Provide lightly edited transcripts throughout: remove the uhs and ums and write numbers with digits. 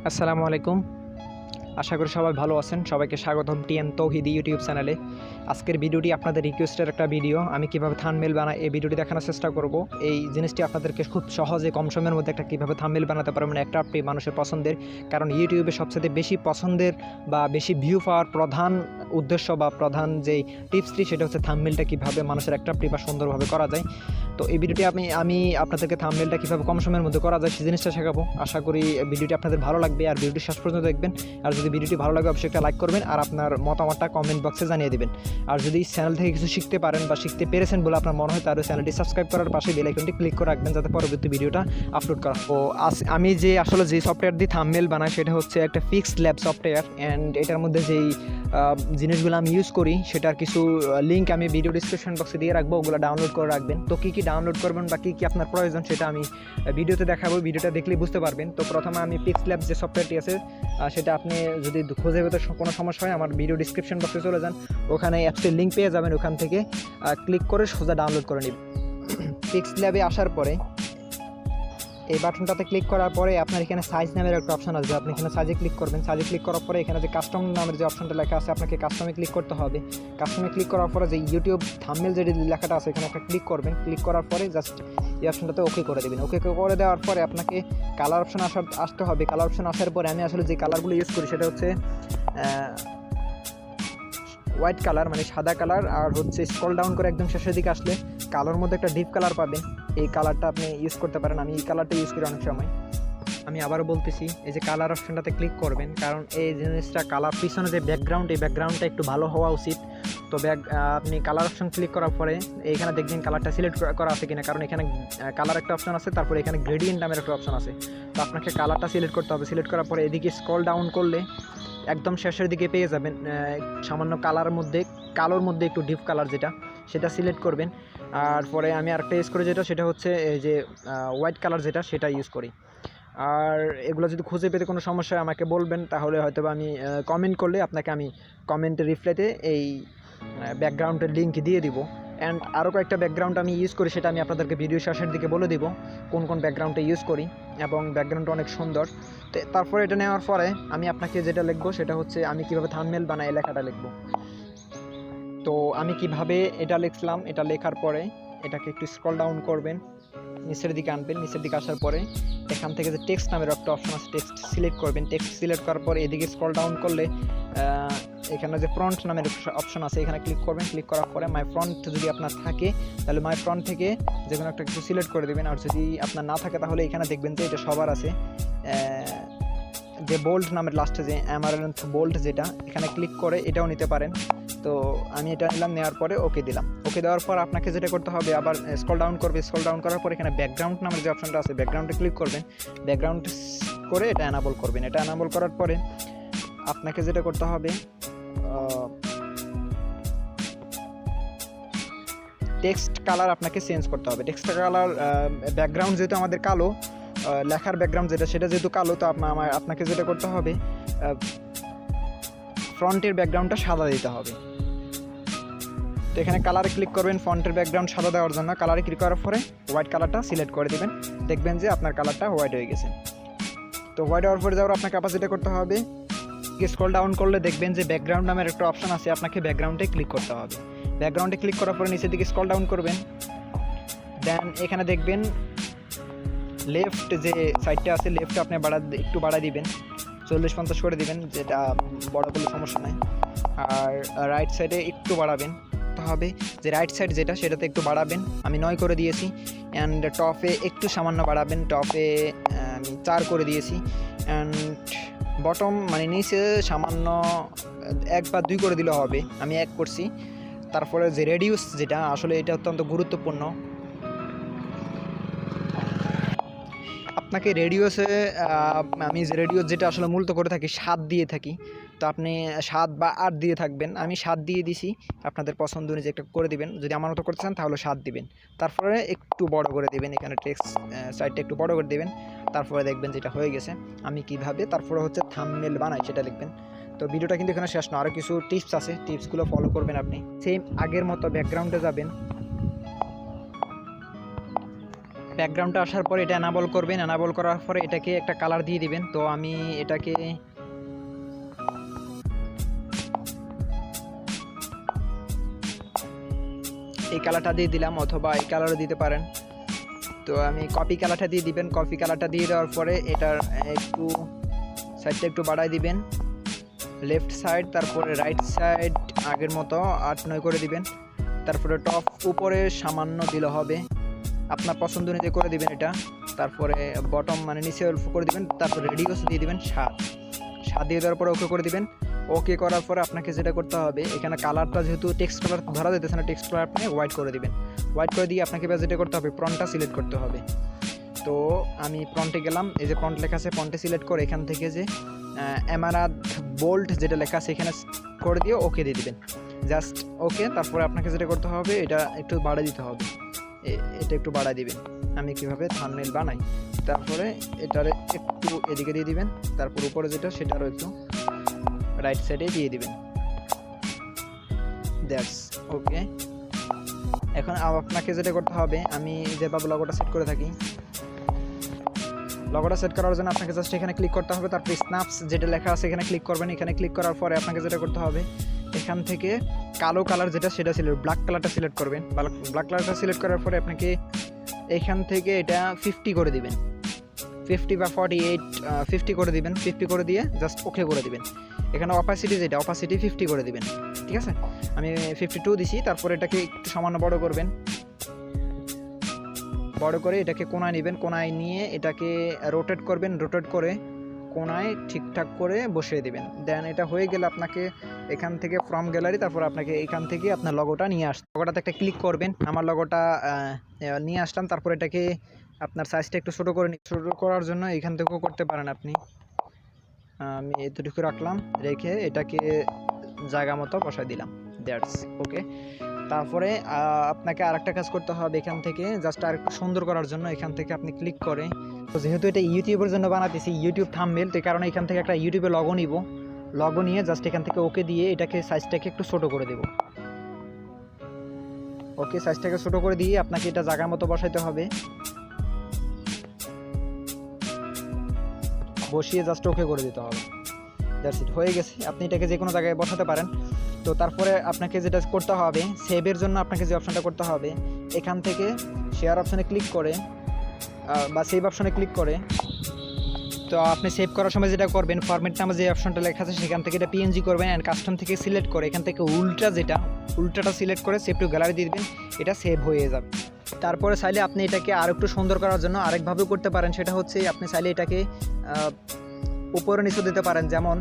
আসসালামু আলাইকুম। আশা করি সবাই ভালো আছেন। সবাইকে স্বাগতম towhid ইউটিউব চ্যানেলে। আজকের ভিডিওটি আপনাদের রিকোয়েস্টের একটা ভিডিও। আমি কিভাবে থাম্বনেল বানাই এই ভিডিওটি দেখানোর চেষ্টা করব। এই জিনিসটি আপনাদেরকে খুব সহজে কম সময়ের মধ্যে একটা কিভাবে থাম্বনেল বানাতে পারবেন অ্যাট্রাক্টিভ মানুষের পছন্দের। কারণ ইউটিউবে সবচেয়ে বেশি পছন্দের বা বেশি ভিউ পাওয়ার প্রধান উদ্দেশ্য বা প্রধান যেই টিপসটি সেটা হচ্ছে থাম্বনেলটা কীভাবে মানুষের অ্যাট্রাক্টিভ বা সুন্দরভাবে করা যায়। তো এই ভিডিওটি আমি আপনাদেরকে থাম্বনেলটা কীভাবে কম সময়ের মধ্যে করা যায় সেই জিনিসটা শেখাবো। আশা করি ভিডিওটি আপনাদের ভালো লাগবে আর ভিডিওটি শেষ পর্যন্ত দেখবেন। আর যদি ভিডিওটি ভালো লাগে অবশ্যই একটা লাইক করবেন আর আপনার মতামতটা কমেন্ট বক্সে জানিয়ে দেবেন। আর যদি চ্যানেল থেকে কিছু শিখতে পারেন বা শিখতে পেরেছেন বলে আপনার মনে হয় তাহলে চ্যানেলটি সাবস্ক্রাইব করার পাশে বেল আইকনটি ক্লিক করে রাখবেন যাতে পরবর্তী ভিডিওটা আপলোড করা। তো আমি যে সফটওয়্যার দিয়ে থাম্বনেল বানাই সেটা হচ্ছে একটা ফিক্সড ল্যাব সফটওয়্যার। অ্যান্ড এটার মধ্যে যেই জিনিসগুলো আমি ইউজ করি সেটার কিছু লিঙ্ক আমি ভিডিও ডিসক্রিপশন বক্সে দিয়ে রাখবো, ওগুলো ডাউনলোড করে রাখবেন। তো কী ডাউনলোড করবেন বা কী আপনার প্রয়োজন সেটা আমি ভিডিওতে দেখাবো, ভিডিওটা দেখলেই বুঝতে পারবেন। তো প্রথমে আমি ফিক্সড ল্যাব যে সফটওয়্যারটি আছে সেটা আপনি যদি খুঁজে পেতে কোনো সমস্যা হয় আমার ভিডিও ডিসক্রিপশন বক্সে চলে যান, ওখানে অ্যাপসটির লিঙ্ক পেয়ে যাবেন, ওখান থেকে ক্লিক করে সোজা ডাউনলোড করে নিন। ফিক্সড ল্যাবে আসার পরে এই বাটনটাতে ক্লিক করার পরে আপনার এখানে সাইজ নামের একটা অপশন আসবে, আপনি এখানে সাইজে ক্লিক করবেন। সাইজে ক্লিক করার পরে এখানে যে কাস্টম নামের যে অপশনটা লেখা আছে আপনাকে কাস্টমে ক্লিক করতে হবে। কাস্টমে ক্লিক করার পরে যে ইউটিউব থাম্বনেল যে লেখাটা আছে এখানে একটা ক্লিক করবেন। ক্লিক করার পরে জাস্ট এই অপশনটাতে ওকে করে দেবেন। ওকে করে দেওয়ার পরে আপনাকে কালার অপশন আসতে হবে। কালার অপশন আসার পরে আমি আসলে যে কালারগুলো ইউজ করি সেটা হচ্ছে হোয়াইট কালার মানে সাদা কালার, আর হচ্ছে স্ক্রল ডাউন করে একদম শেষের দিকে আসলে কালোর মধ্যে একটা ডিপ কালার পাবেন, এই কালারটা আপনি ইউজ করতে পারেন। আমি এই কালারটা ইউজ করি অনেক সময়। আমি আবারও বলতেছি এই যে কালার অপশনটাতে ক্লিক করবেন, কারণ এই জিনিসটা কালার পিছনে যে ব্যাকগ্রাউন্ড এই ব্যাকগ্রাউন্ডটা একটু ভালো হওয়া উচিত। তো আপনি কালার অপশন ক্লিক করার পরে এইখানে দেখবেন কালারটা সিলেক্ট করা আছে কিনা, কারণ এখানে কালার একটা অপশন আছে, তারপরে এখানে গ্রেডিয়েন্ট নামের একটা অপশন আছে। তো আপনাকে কালারটা সিলেক্ট করতে হবে। সিলেক্ট করার পরে এদিকে স্ক্রল ডাউন করলে একদম শেষের দিকে পেয়ে যাবেন সামান্য কালোর মধ্যে একটু ডিপ কালার যেটা সেটা সিলেক্ট করবেন। আর পরে আমি আরেকটা ইউজ করি সেটা হচ্ছে এই যে হোয়াইট কালার যেটা সেটা ইউজ করি। আর এগুলো যদি খুঁজে পেতে কোনো সমস্যা আমাকে বলবেন, তাহলে হয়তো আমি কমেন্ট করলে আপনাকে আমি কমেন্টের রিপ্লাইতে এই ব্যাকগ্রাউন্ডের লিঙ্ক দিয়ে দিব। অ্যান্ড আরও কয়েকটা ব্যাকগ্রাউন্ড আমি ইউজ করি, সেটা আমি আপনাদেরকে ভিডিও শেষের দিকে বলে দিব কোন কোন ব্যাকগ্রাউন্ডটা ইউজ করি, এবং ব্যাকগ্রাউন্ডটা অনেক সুন্দর। তো তারপরে এটা নেওয়ার পরে আমি আপনাকে যেটা লিখবো সেটা হচ্ছে আমি কীভাবে থাম্বনেল বানাই এই লেখাটা লিখবো। তো আমি কিভাবে এটা লিখলাম, এটা লেখার পরে এটাকে একটু স্ক্রল ডাউন করবেন, নিচের দিকে আনবেন। নিচের দিকে আসার পরে এখান থেকে যে টেক্সট নামের একটা অপশন আছে টেক্সট সিলেক্ট করবেন। টেক্সট সিলেক্ট করার পর এদিকে স্ক্রল ডাউন করলে এখানে যে ফ্রন্ট নামের অপশন আছে এখানে ক্লিক করবেন। ক্লিক করার পরে মাই ফ্রন্ট যদি আপনার থাকে তাহলে মাই ফ্রন্ট থেকে যে কোনো একটা কিছু সিলেক্ট করে দেবেন। আর যদি আপনার না থাকে তাহলে এখানে দেখবেন যে এটা সবার আছে যে বোল্ড নামের লাস্টে যে অ্যামারেন্থ বোল্ড, যেটা এখানে ক্লিক করে এটাও নিতে পারেন। তো আমি এটা নিলাম, নেওয়ার পরে ওকে দিলাম। ওকে দেওয়ার পর আপনাকে যেটা করতে হবে আবার স্ক্রল ডাউন করবে। স্ক্রল ডাউন করার পর এখানে ব্যাকগ্রাউন্ড নামের যে অপশনটা আছে ব্যাকগ্রাউন্ডে ক্লিক করবেন। ব্যাকগ্রাউন্ড করে এটা অ্যানাবল করবেন। এটা অ্যানাবল করার পরে আপনাকে যেটা করতে হবে টেক্সট কালার আপনাকে চেঞ্জ করতে হবে। টেক্সট কালার ব্যাকগ্রাউন্ড যেহেতু আমাদের কালো, লেখার ব্যাকগ্রাউন্ড সেটা যেহেতু কালো, তো আপনাকে যেটা করতে হবে ফ্রন্টের ব্যাকগ্রাউন্ডটা সাদা দিতে হবে। তো এখানে কালারে ক্লিক করবেন ফ্রন্টের ব্যাকগ্রাউন্ড সাদা দেওয়ার জন্য। কালারে ক্লিক করার পরে হোয়াইট কালারটা সিলেক্ট করে দেবেন, দেখবেন যে আপনার কালারটা হোয়াইট হয়ে গেছে। তো হোয়াইট হওয়ার পরে যাওয়ার আপনাকে আবার যেটা করতে হবে স্ক্রল ডাউন করলে দেখবেন যে ব্যাকগ্রাউন্ড নামের একটা অপশন আছে, আপনাকে ব্যাকগ্রাউন্ডে ক্লিক করতে হবে। ব্যাকগ্রাউন্ডে ক্লিক করার পরে নিচের দিকে স্ক্রল ডাউন করবেন। দেন এখানে দেখবেন লেফট যে সাইডটা আছে লেফটে আপনি একটু বাড়াই দিবেন, 40-50 করে দিবেন, যেটা বড় কোনো সমস্যা নাই। আর রাইট সাইডে একটু বাড়াবেন হবে, যে রাইট সাইড যেটা সেটাতে একটু বাড়াবেন। আমি 9 করে দিয়েছি। অ্যান্ড টপে একটু সামান্য বাড়াবেন, টপে আমি 4 করে দিয়েছি। অ্যান্ড বটম মানে নিচে সামান্য 1 বা 2 করে দিলে হবে, আমি 1 করছি। তারপরে যে রেডিউস যেটা আসলে এটা অত্যন্ত গুরুত্বপূর্ণ, আপনাকে রেডিওসে আমি যে রেডিওস যেটা আসলে মূলত করে থাকি 7 দিয়ে থাকি, তো আপনি 7 বা 8 দিয়ে থাকবেন। আমি 7 দিয়ে দিছি, আপনাদের পছন্দ অনুযায়ী একটা করে দিবেন। যদি আমার মতো করতে চান তাহলে 7 দিবেন। তারপরে একটু বড় করে দিবেন, এখানে টেক্সট সাইডটা একটু বড় করে দিবেন। তারপরে দেখবেন যেটা হয়ে গেছে। আমি কিভাবে তারপরে হচ্ছে থাম্বনেল বানাই সেটা লিখবেন। তো ভিডিওটা কিন্তু এখানে শেষ না, আরও কিছু টিপস আছে, টিপসগুলো ফলো করবেন। আপনি সেম আগের মতো ব্যাকগ্রাউন্ডে যাবেন, ব্যাকগ্রাউন্ডটা আসার পরে এটা এনাবল করবেন, এনাবল করার পরে এটাকে একটা কালার দিয়ে দিবেন। তো আমি এটাকে এই কালারটা দিয়ে দিলাম, অথবা এই কালারও দিতে পারেন। তো আমি কপি কালারটা দিয়ে দিবেন। কপি কালারটা দিয়ে দেওয়ার পরে এটার একটু সাইডটা একটু বাড়াই দিবেন, লেফট সাইড, তারপরে রাইট সাইড আগের মতো 8-9 করে দিবেন। তারপরে টপ উপরে সামান্য দিলে হবে, আপনার পছন্দ অনুযায়ী করে দিবেন এটা। তারপরে বটম মানে নিচে অল্প করে দিবেন। তারপরে রেডিওস দিয়ে দিবেন 7 দিয়ে দেওয়ার পরে ওকে করে দিবেন। ওকে করার পরে আপনাকে যেটা করতে হবে, এখানে কালারটা যেহেতু টেক্সট কালার ধরা যেতেছে না, টেক্সট কালার আপনি হোয়াইট করে দিবেন। হোয়াইট করে দিয়ে আপনাকে যেটা করতে হবে, ফ্রন্টটা সিলেক্ট করতে হবে। তো আমি ফ্রন্টে গেলাম, এই যে ফ্রন্ট লেখা আছে, ফ্রন্টে সিলেক্ট করে এখান থেকে যে এমারাত বোল্ড যেটা লেখা আছে এখানে করে দিয়ে ওকে দিয়ে দিবেন, জাস্ট ওকে। তারপরে আপনাকে যেটা করতে হবে, এটা একটু বাড়াই দিতে হবে, এটা একটু বাড়াই দিবেন। আমি কিভাবে থাম্বনেল বানাই, তারপরে এটারে একটু এদিকে দিয়ে দিবেন। তারপর উপরে যেটা সেটারও একটু রাইট সাইডে দিয়ে দিবেন, দ্যাটস ওকে। এখন আপনাকে যেটা করতে হবে, আমি যেভাবে লগোটা সেট করে থাকি, লগোটা সেট করার জন্য আপনাকে জাস্ট এখানে ক্লিক করতে হবে। তারপর স্ন্যাপস যেটা লেখা আছে এখানে ক্লিক করবেন। এখানে ক্লিক করার পরে আপনাকে যেটা করতে হবে, এখান থেকে কালো কালার যেটা সেটা সিলেক্ট, ব্ল্যাক কালারটা সিলেক্ট করবেন। ব্ল্যাক কালারটা সিলেক্ট করার পরে আপনাকে এখান থেকে এটা 50 করে দিবেন, 50 বা 48, 50 করে দিবেন। 50 করে দিয়ে জাস্ট ওকে করে দিবেন। এখানে অপাসিটি যেটা, অপাসিটি 50 করে দিবেন, ঠিক আছে। আমি 52 দিছি। তারপর এটাকে একটু সামান্য বড় করবেন, বড় করে এটাকে কোণায় নেবেন। কোণায় নিয়ে এটাকে রোটেট করবেন, রোটেট করে কোণায় ঠিকঠাক করে বসিয়ে দিবেন। দেন এটা হয়ে গেলে আপনাকে এখান থেকে ফ্রম গ্যালারি, তারপর আপনাকে এখান থেকে আপনার লগোটা নিয়ে আসতে, লগোটাতে একটা ক্লিক করবেন। আমার লগোটা নিয়ে আসলাম। তারপর এটাকে আপনার সাইজটা একটু ছোটো করে ছোটো করার জন্য এখান থেকেও করতে পারেন আপনি। আমি এতটুকু রাখলাম, রেখে এটাকে জায়গা মতো বসাই দিলাম, দ্যাটস ওকে। তারপরে আপনাকে আরেকটা কাজ করতে হবে, এখান থেকে জাস্ট আরেকটু সুন্দর করার জন্য এখান থেকে আপনি ক্লিক করে, তো যেহেতু এটা ইউটিউবের জন্য বানাতেছি, ইউটিউব থাম্বনেল, তো কারণে এখান থেকে একটা ইউটিউবে লগো নিব। লগো নিয়ে জাস্ট এখান থেকে ওকে দিয়ে এটাকে সাইজটাকে একটু ছোটো করে দেব। ওকে, সাইজটাকে ছোটো করে দিয়ে আপনাকে এটা জায়গার মতো বসাইতে হবে, বসিয়ে জাস্ট ওকে করে দিতে হবে, দ্যাটস ইট, হয়ে গেছে। আপনি এটাকে যে কোনো জায়গায় বসাতে পারেন। তো তারপরে আপনাকে যেটা করতে হবে, সেভের জন্য আপনাকে যে অপশানটা করতে হবে, এখান থেকে শেয়ার অপশানে ক্লিক করে বা সেভ অপশানে ক্লিক করে, তো আপনি সেভ করার সময় যেটা করবেন, ফরম্যাট নামে যে অপশনটা লেখা আছে সেখান থেকে এটা পিএনজি করবেন, অ্যান্ড কাস্টম থেকে সিলেক্ট করে এখান থেকে উল্টাটা সিলেক্ট করে সেভ টু গ্যালারি দিয়ে দিবেন, এটা সেভ হয়ে যাবে। তারপরে চাইলে আপনি এটাকে আর একটু সুন্দর করার জন্য আরেকভাবেও করতে পারেন, সেটা হচ্ছে আপনি চাইলে এটাকে উপরে নিচে দিতে পারেন। যেমন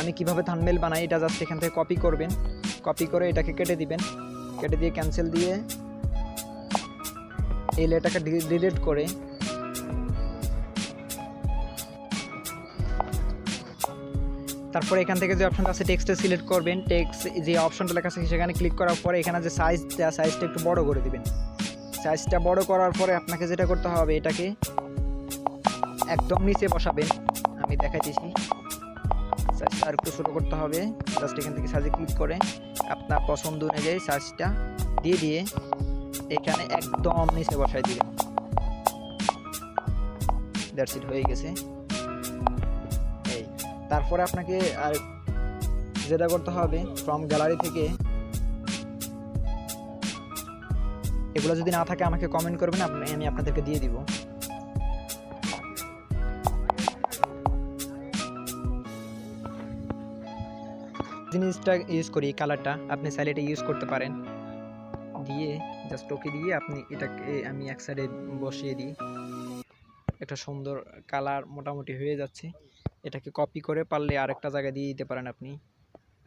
আমি কিভাবে থাম্বনেল বানাই, এটা জাস্ট এখান থেকে কপি করবেন, কপি করে এটাকে কেটে দিবেন, কেটে দিয়ে ক্যান্সেল দিয়ে এই লেটাকে ডিলিট করে তারপরে এখান থেকে যে অপশনটা আছে টেক্সটে সিলেক্ট করবেন, টেক্সট যে অপশনটা লেখা আছে সেখানে ক্লিক করার পরে এখানে যে সাইজটা একটু বড় করে দিবেন। সাইজটা বড় করার পরে আপনাকে যেটা করতে হবে, এটাকে একদম নিচে বসাবেন, আমি দেখাইতেছি। সাইজটা আর একটু ছোটো করতে হবে, জাস্ট এখান থেকে সাইজে ক্লিক করে আপনার পছন্দ অনুযায়ী সাইজটা দিয়ে এখানে একদম নিচে বসাই দিবেন, দ্যাটস ইট, হয়ে গেছে। তারপরে আপনাকে আর যেটা করতে হবে, ফ্রম গ্যালারি থেকে এগুলো যদি না থাকে আমাকে কমেন্ট করবেন, আমি আপনাদেরকে দিয়ে দিব। জিনিসটা ইউজ করি, কালারটা আপনি চাইলে এটা ইউজ করতে পারেন। দিয়ে জাস্ট ওকে দিয়ে আপনি এটাকে আমি এক সাইডে বসিয়ে দিই, একটা সুন্দর কালার মোটামুটি হয়ে যাচ্ছে। এটাকে কপি করে পারলে আরেকটা জায়গায় দিয়ে দিতে পারেন আপনি,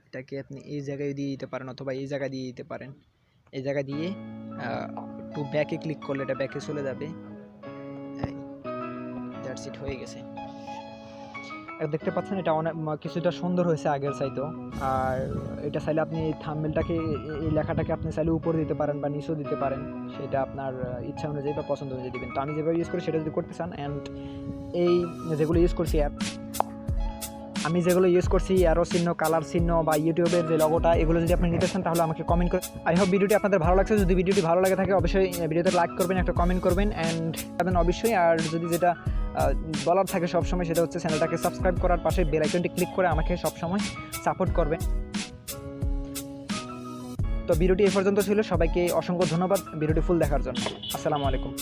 এটাকে আপনি এই জায়গায় দিয়ে দিতে পারেন অথবা এই জায়গায় দিয়ে দিতে পারেন। এই জায়গায় দিয়ে টু ব্যাকে ক্লিক করলে এটা ব্যাকে চলে যাবে, দ্যাটস ইট, হয়ে গেছে। দেখতে পাচ্ছেন এটা অনেক কিছুটা সুন্দর হয়েছে আগের চাইতেও। আর এটা চাইলে আপনি থাম্বনেলটাকে, এই লেখাটাকে আপনি চাইলে উপরে দিতে পারেন বা নিচেও দিতে পারেন, সেটা আপনার ইচ্ছা অনুযায়ী বা পছন্দ অনুযায়ী দিবেন। তো আমি যেভাবে ইউজ করি সেটা যদি করতে চান, অ্যান্ড এই যেগুলো ইউজ করছি অ্যাপ, আমি যেগুলো ইউজ করছি অ্যারো চিহ্ন, কালার চিহ্ন বা ইউটিউবের যে লগোটা, এগুলো যদি আপনি নিতে চান তাহলে আমাকে কমেন্ট করে। আই হোপ ভিডিওটি আপনাদের ভালো লাগছে। যদি ভিডিওটি ভালো লাগে থাকে অবশ্যই ভিডিওতে লাইক করবেন, একটা কমেন্ট করবেন অ্যান্ড যাবেন অবশ্যই। আর যদি যেটা বলার থাকে সবসময় সেটা হচ্ছে চ্যানেলটাকে সাবস্ক্রাইব করার পাশে বেল আইকনটি ক্লিক করে আমাকে সবসময় সাপোর্ট করবেন। তো ভিডিওটি এ পর্যন্ত ছিল। সবাইকে অসংখ্য ধন্যবাদ ভিডিওটি ফুল দেখার জন্য। আসসালামু আলাইকুম।